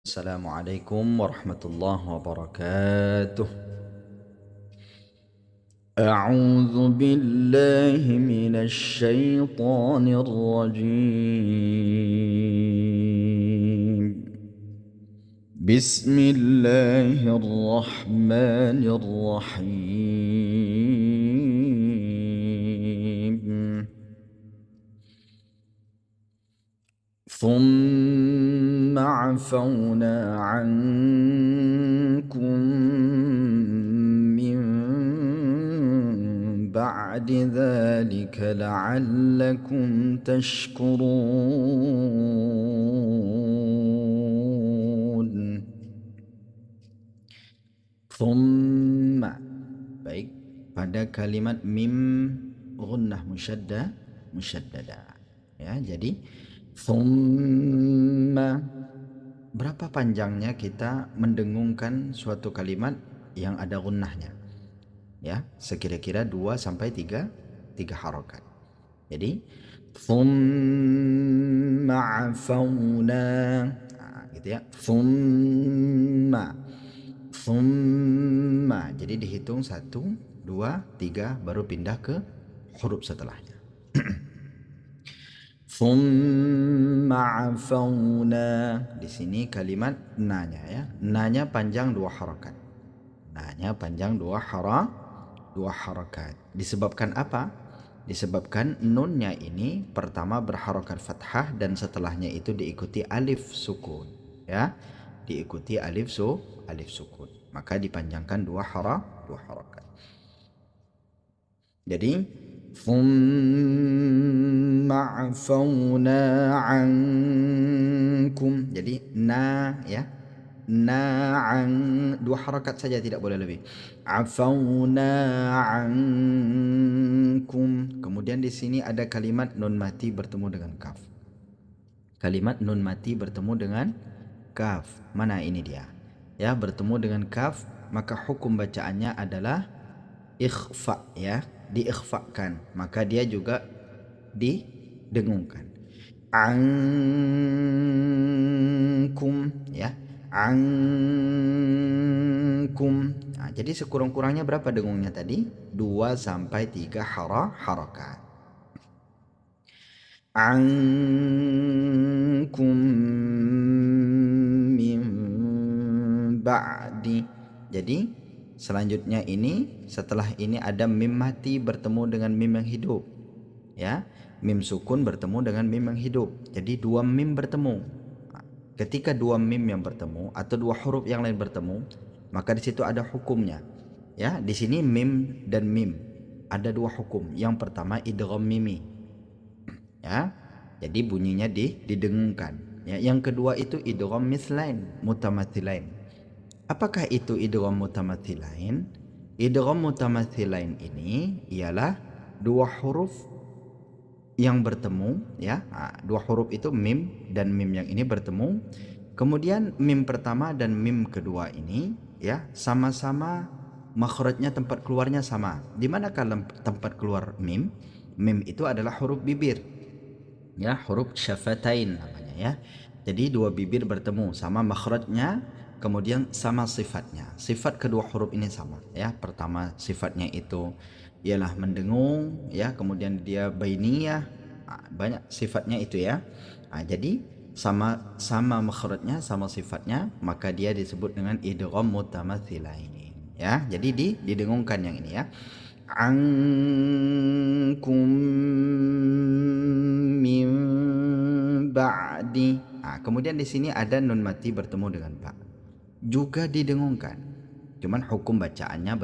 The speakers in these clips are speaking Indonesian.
Assalamualaikum warahmatullahi wabarakatuh. A'udzu billahi minasy syaithanir rajim. Bismillahirrahmanirrahim. ثم عفونا عنكم من بعد ذلك لعلكم تشكرون. ثم, baik, pada kalimat mim gunnah musyaddada ya. Jadi thumma, berapa panjangnya kita mendengungkan suatu kalimat yang ada gunnahnya? Ya, sekira-kira 2 sampai 3 harokat. Jadi thumma afauna, gitu ya. Thumma, jadi dihitung 1, 2, 3 baru pindah ke huruf setelahnya. Thumma afauna, di sini kalimat nanya ya. Nanya panjang 2 harakat. Nanya panjang 2 harakat. Disebabkan apa? Disebabkan nunnya ini pertama berharokat fathah dan setelahnya itu diikuti alif sukun ya. Diikuti alif sukun. Maka dipanjangkan 2 harakat. Jadi thumma afawna ankum. Jadi na ya. Dua harakat saja, tidak boleh lebih. Afawna ankum. Kemudian di sini ada kalimat nun mati bertemu dengan kaf. Kalimat nun mati bertemu dengan kaf. Mana ini dia? Ya, bertemu dengan kaf, maka hukum bacaannya adalah ikhfa ya, diikhfakan, maka dia juga didengungkan. Ankum ya, ankum. Nah, jadi sekurang-kurangnya berapa dengungnya tadi? 2 sampai 3 harakat. Ankum min ba'di. Jadi selanjutnya ini, setelah ini ada mim mati bertemu dengan mim yang hidup ya. Mim sukun bertemu dengan mim yang hidup. Jadi 2 mim bertemu. Ketika 2 mim yang bertemu atau 2 huruf yang lain bertemu, maka di situ ada hukumnya. Ya, di sini mim dan mim ada 2 hukum. Yang pertama idgham mimi. Ya. Jadi bunyinya didengungkan. Ya, yang kedua itu idgham mislain, mutamathilain. Apakah itu idgham mutamathilain? Idgham mutamathilain ini ialah 2 huruf yang bertemu ya. 2 huruf itu mim dan mim yang ini bertemu. Kemudian mim pertama dan mim kedua ini ya sama-sama makhrajnya, tempat keluarnya sama. Di manakah tempat keluar mim? Mim itu adalah huruf bibir. Ya, huruf syafatain namanya ya. Jadi 2 bibir bertemu, sama makhrajnya, kemudian sama sifatnya. Sifat kedua huruf ini sama ya. Pertama sifatnya itu ialah mendengung ya, kemudian dia bainiyah, banyak sifatnya itu ya. Jadi sama makhrajnya, sama sifatnya, maka dia disebut dengan idgham mutamathilain ya. Jadi didengungkan yang ini ya. Ankum min ba'di. Kemudian di sini ada nun mati bertemu dengan ba, juga didengungkan. Cuman hukum bacaannya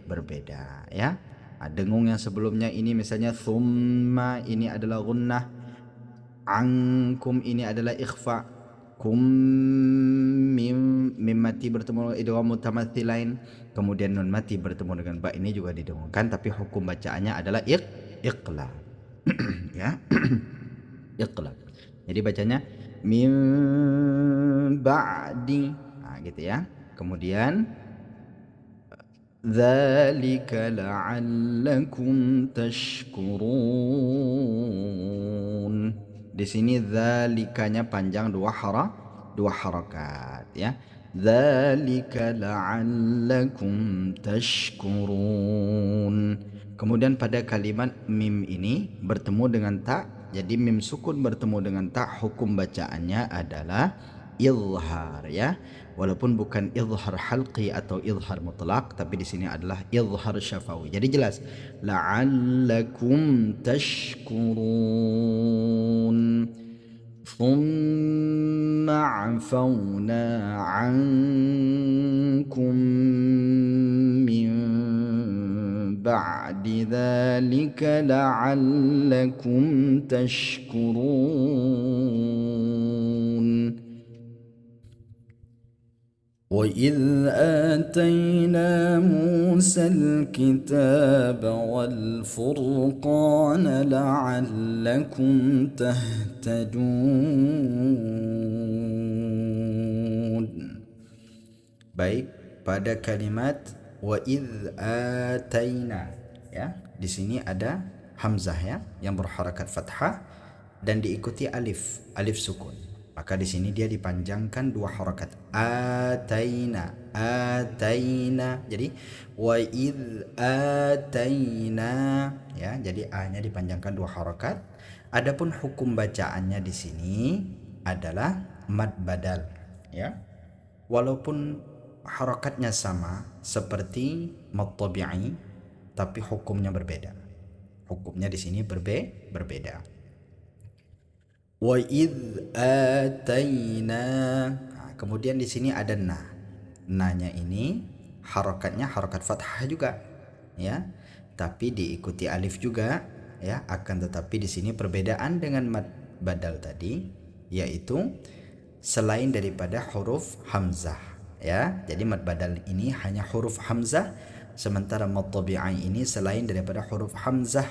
berbeda ya. Dengung yang sebelumnya ini misalnya thumma ini adalah gunnah, ankum ini adalah ikhfa, kum mim mati bertemu idgham mutamathilain, kemudian nun mati bertemu dengan ba ini juga didengungkan, tapi hukum bacaannya adalah iqlab ya. Iqlab. Jadi bacanya min ba'di, gitu ya. Kemudian dzalika la'allakum tashkurun. Di sini dzalikanya panjang 2 dua harakat ya. Dzalika la'allakum tashkurun. Kemudian pada kalimat mim ini bertemu dengan ta, jadi mim sukun bertemu dengan ta, hukum bacaannya adalah izhar ya. Walaupun bukan izhar halqi atau izhar mutlak, tapi di sini adalah izhar syafawi. Jadi jelas la'allakum tashkurun. ثم عفونا عنكم من بعد ذلك لعلكم تشكرون. وإذ آتينا موسى الكتاب والفرقان لعلكم تهتدون. Baik, pada kalimat wa idz ataina ya, di sini ada hamzah ya yang berharakat fathah dan diikuti alif sukun. Maka di sini dia dipanjangkan dua harakat. Ataina. Jadi wa id ataina ya, jadi a-nya dipanjangkan dua harakat. Adapun hukum bacaannya di sini adalah mad badal ya. Walaupun harakatnya sama seperti mad tabi'i, tapi hukumnya berbeda. Hukumnya di sini berbeda. Wa idz ataina. Kemudian di sini ada na. Na-nya ini harakatnya harakat fathah juga ya. Tapi diikuti alif juga ya, akan tetapi di sini perbedaan dengan mad badal tadi yaitu selain daripada huruf hamzah ya. Jadi mad badal ini hanya huruf hamzah, sementara mad tabi'i ini selain daripada huruf hamzah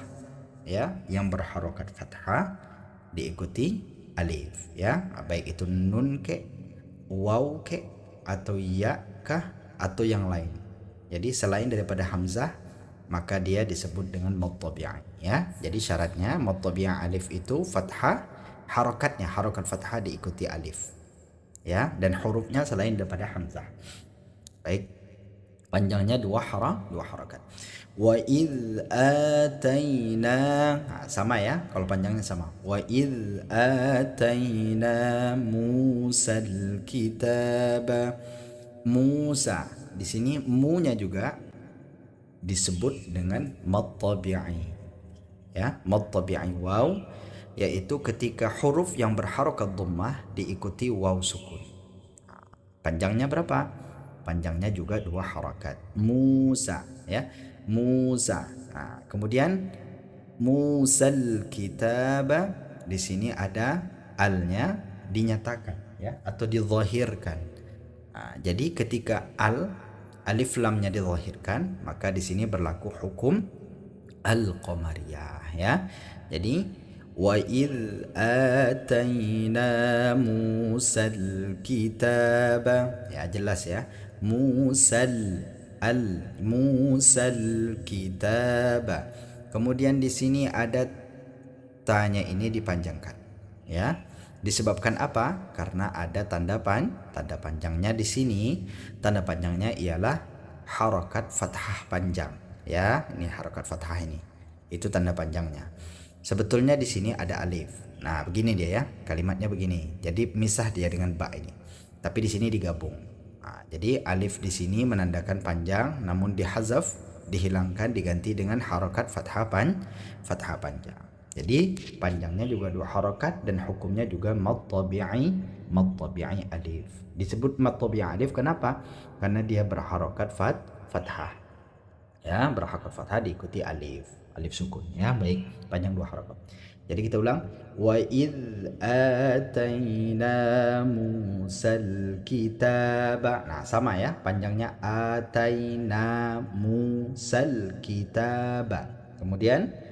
ya yang berharakat fathah diikuti alif ya, baik itu nun ke, waw ke, atau ya kah, atau yang lain. Jadi selain daripada hamzah maka dia disebut dengan mad tabi'i ya. Jadi syaratnya mad tabi'i alif itu fathah, harakatnya harakat fathah diikuti alif ya, dan hurufnya selain daripada hamzah. Baik, panjangnya dua harakat. Wa idz ataina, sama ya, kalau panjangnya sama. Wa idz ataina Musal kitaba. Musa, di sini mu-nya juga disebut dengan mad tabi'i ya, mad tabi'i waw, yaitu ketika huruf yang berharakat dhammah diikuti waw sukun. Panjangnya berapa? Panjangnya juga dua harakat. Musa ya, Musa. Nah, kemudian Musal kitaba, di sini ada al-nya dinyatakan ya, atau dizahirkan. Nah, jadi ketika alif lamnya dizahirkan, maka di sini berlaku hukum al-qamariyah ya. Jadi wa idz ataina Musal kitaba ya, jelas ya, Musal kitaba. Kemudian di sini ada tanya ini dipanjangkan ya. Disebabkan apa? Karena ada tanda panjangnya di sini. Tanda panjangnya ialah harakat fathah panjang ya. Ini harakat fathah ini. Itu tanda panjangnya. Sebetulnya di sini ada alif. Nah, begini dia ya. Kalimatnya begini. Jadi misah dia dengan ba ini. Tapi di sini digabung. Nah, jadi alif di sini menandakan panjang, namun dihazaf, dihilangkan, diganti dengan harakat fathah panjang. Jadi panjangnya juga dua harakat dan hukumnya juga mad tabi'i alif. Disebut mad tabi'i alif kenapa? Karena dia berharakat fathah. Ya, berharakat fathah diikuti alif sukun ya. Baik, panjang dua harakat. Jadi kita ulang, wa idz ataina Musal kitaba. Nah, sama ya, panjangnya ataina Musal kitaba. Kemudian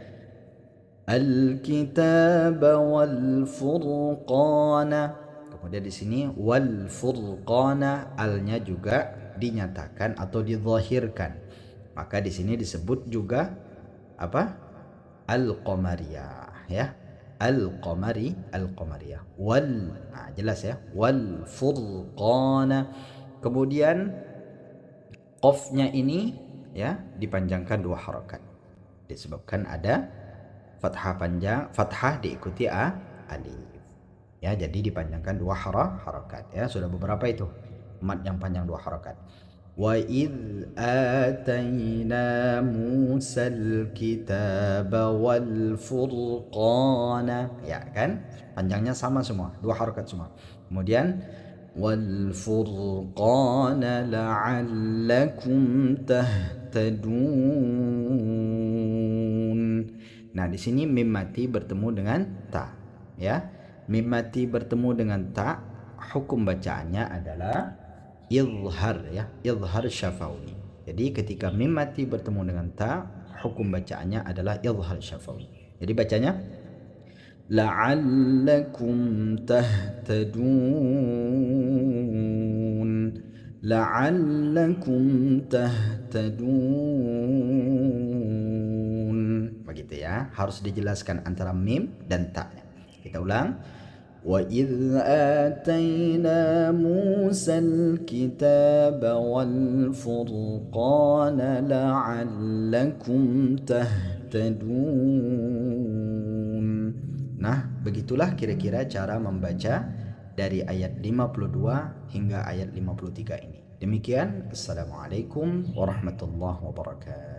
al-kitaba wal furqana. Kemudian di sini wal furqana, al-nya juga dinyatakan atau dizahirkan. Maka di sini disebut juga apa? Al-qamariyah ya. al-qamariyah. Jelas ya, wal furqana. Kemudian qafnya ini ya dipanjangkan 2 harakat. Disebabkan ada fathah panjang, fathah diikuti alif. Ya, jadi dipanjangkan 2 harakat ya. Sudah beberapa itu mat yang panjang 2 harakat. Wa idz atayna Musal kitaba wal furqana, ya kan? Panjangnya sama semua, 2 harakat semua. Kemudian wal furqana la'allakum tahtadun. Nah, di sini mim mati bertemu dengan ta, ya. Mim mati bertemu dengan ta, hukum bacaannya adalah izhar ya, izhar syafawi. Jadi ketika mim mati bertemu dengan ta, hukum bacaannya adalah izhar syafawi. Jadi bacanya la'allakum tahtadun, la'allakum tahtadun, begitu ya. Harus dijelaskan antara mim dan ta. Kita ulang. Wa idz atayna Musal kitaba wal furqana la'allakum tahtadun. Nah, begitulah kira-kira cara membaca dari ayat 52 hingga ayat 53 ini. Demikian, assalamualaikum warahmatullahi wabarakatuh.